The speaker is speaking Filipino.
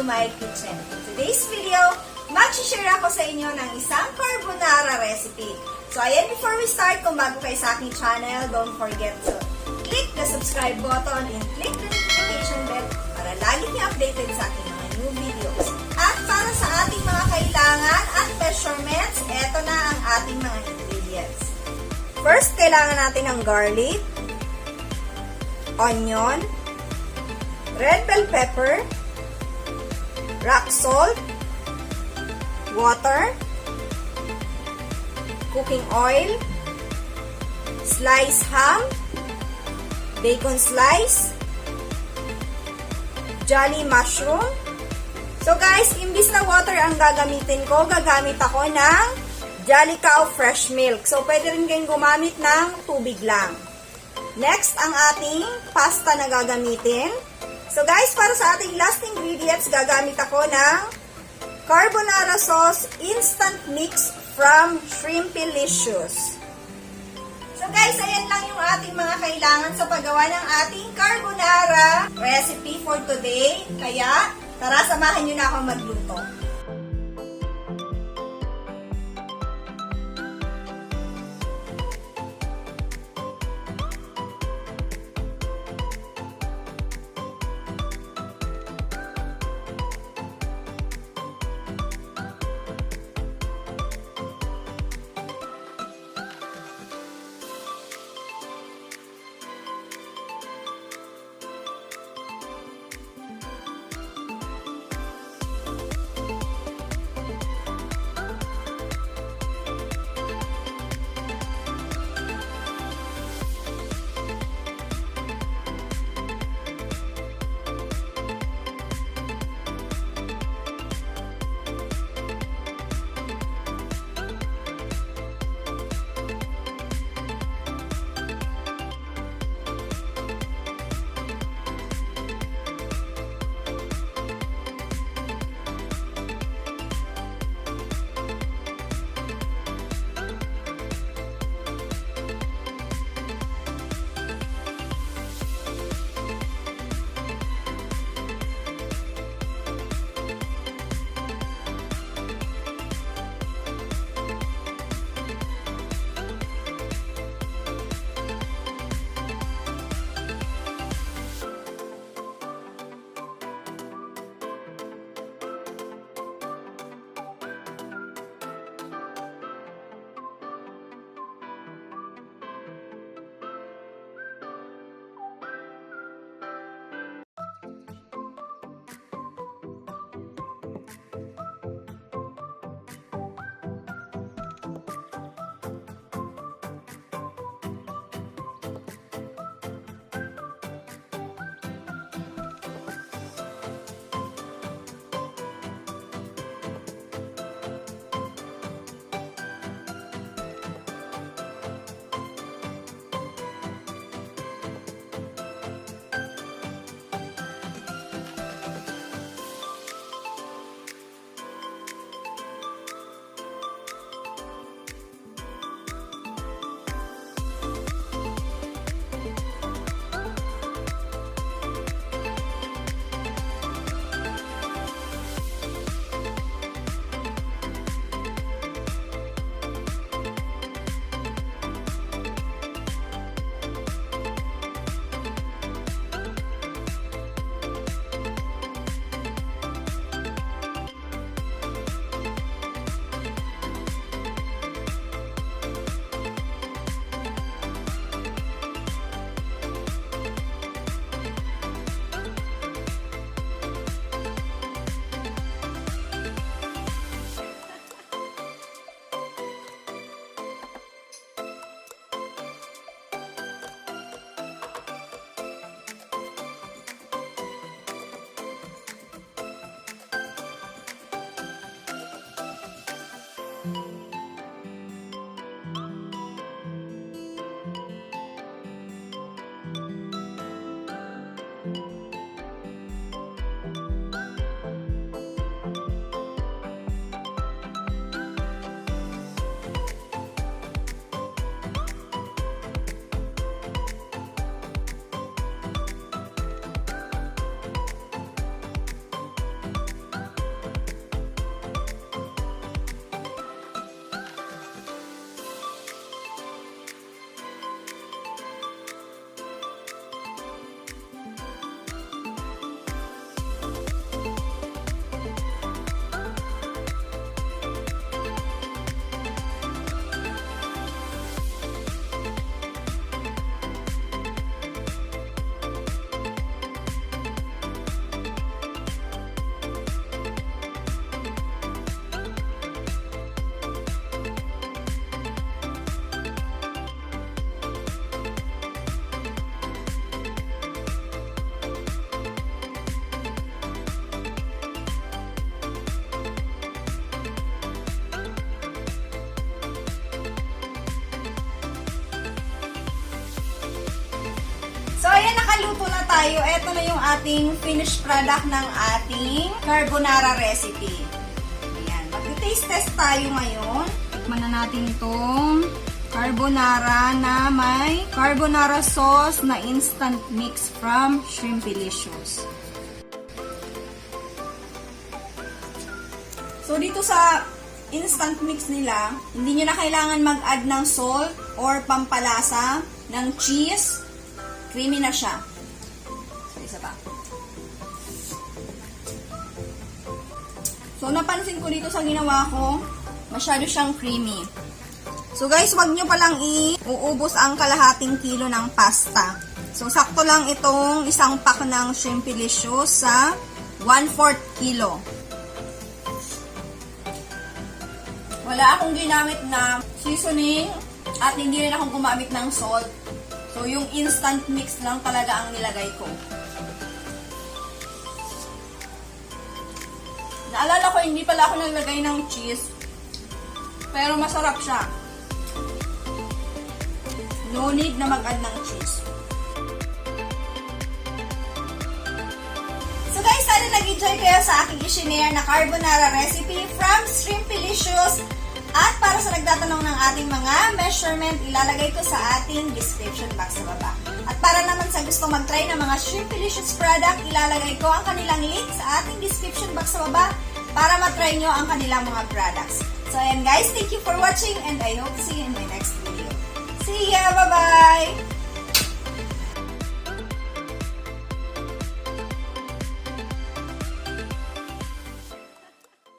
my kitchen. In today's video, mag-share ako sa inyo ng isang carbonara recipe. So ayan, before we start, kung bago kayo sa aking channel, don't forget to click the subscribe button and click the notification bell para lagi kayo updated sa aking mga new videos. At para sa ating mga kailangan at measurements, eto na ang ating mga ingredients. First, kailangan natin ng garlic, onion, red bell pepper, rock salt, water, cooking oil, sliced ham, bacon slice, jolly mushroom. So guys, imbis na water ang gagamitin ko, gagamit ako ng Jolly Cow fresh milk. So pwede rin kayong gumamit ng tubig lang. Next, ang ating pasta na gagamitin. So guys, para sa ating last ingredients, gagamit ako ng carbonara sauce instant mix from SHRIMPYLICIOUS. So guys, ayan lang yung ating mga kailangan sa paggawa ng ating carbonara recipe for today. Kaya, tara, samahan nyo na akong magluto. nakaluto na tayo, eto na yung ating finished product ng ating carbonara recipe. Ayan. Mag-taste test tayo ngayon. Tikman na natin itong carbonara na may carbonara sauce na instant mix from SHRIMPYLICIOUS. So, dito sa instant mix nila, hindi nyo na kailangan mag-add ng salt or pampalasa ng cheese. Creamy na siya. So, isa pa. So, napansin ko dito sa ginawa ko, masyado siyang creamy. So, guys, wag nyo palang iuubos ang kalahating kilo ng pasta. So, sakto lang itong isang pack ng SHRIMPYLICIOUS sa 1/4 kilo. Wala akong ginamit na seasoning at hindi rin akong gumamit ng salt. So, yung instant mix lang talaga ang nilagay ko. Naalala ko, hindi pala ako naglagay ng cheese. Pero masarap siya. No need na mag-add ng cheese. So guys, sana nag-enjoy kayo sa aking i-share na carbonara recipe from SHRIMPYLICIOUS. At para sa nagtatanong ng ating mga measurement, ilalagay ko sa ating description box sa baba. At para naman sa gusto mag-try ng mga SHRIMPYLICIOUS product, ilalagay ko ang kanilang link sa ating description box sa baba para matry nyo ang kanilang mga products. So ayan guys, thank you for watching and I hope to see you in my next video. See ya! Bye-bye!